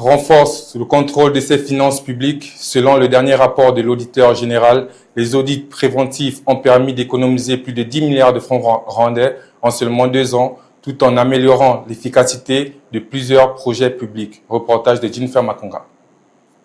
renforce le contrôle de ses finances publiques. Selon le dernier rapport de l'auditeur général, les audits préventifs ont permis d'économiser plus de 10 milliards de francs rwandais en seulement 2 ans, tout en améliorant l'efficacité de plusieurs projets publics. Reportage de Jennifer Makonga.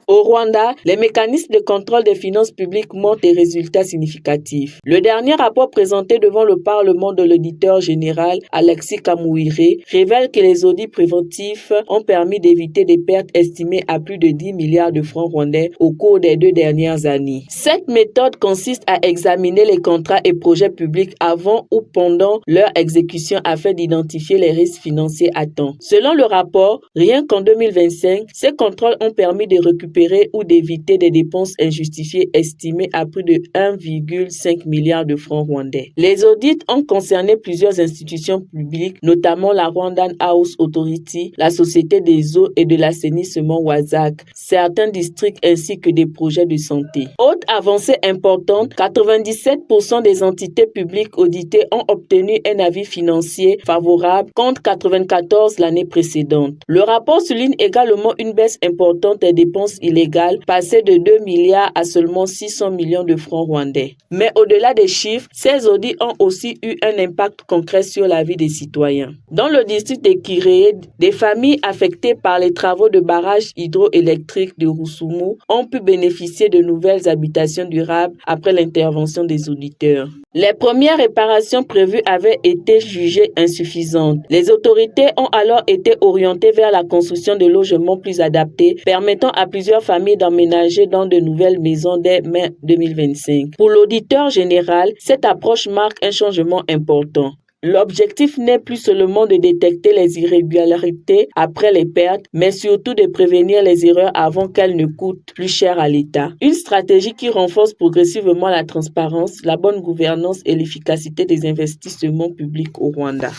Au Rwanda, les mécanismes de contrôle des finances publiques montrent des résultats significatifs. Le dernier rapport présenté devant le Parlement de l'auditeur général, Alexis Kamouiré, révèle que les audits préventifs ont permis d'éviter des pertes estimées à plus de 10 milliards de francs rwandais au cours des 2 dernières années. Cette méthode consiste à examiner les contrats et projets publics avant ou pendant leur exécution afin d'identifier les risques financiers à temps. Selon le rapport, rien qu'en 2025, ces contrôles ont permis de récupérer ou d'éviter des dépenses injustifiées estimées à plus de 1,5 milliard de francs rwandais. Les audits ont concerné plusieurs institutions publiques, notamment la Rwandan House Authority, la Société des eaux et de l'assainissement WASAC, certains districts ainsi que des projets de santé. Autre avancée importante, 97% des entités publiques auditées ont obtenu un avis financier favorable contre 94 l'année précédente. Le rapport souligne également une baisse importante des dépenses illégales, passées de 2 milliards à seulement 600 millions de francs rwandais. Mais au-delà des chiffres, ces audits ont aussi eu un impact concret sur la vie des citoyens. Dans le district de Kireye, des familles affectées par les travaux de barrages hydroélectriques de Rusumo ont pu bénéficier de nouvelles habitations durables après l'intervention des auditeurs. Les premières réparations prévues avaient été jugées insuffisantes. Les autorités ont alors été orientées vers la construction de logements plus adaptés, permettant à plusieurs familles d'emménager dans de nouvelles maisons dès mai 2025. Pour l'auditeur général, cette approche marque un changement important. L'objectif n'est plus seulement de détecter les irrégularités après les pertes, mais surtout de prévenir les erreurs avant qu'elles ne coûtent plus cher à l'État. Une stratégie qui renforce progressivement la transparence, la bonne gouvernance et l'efficacité des investissements publics au Rwanda.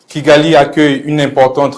Kigali accueille une importante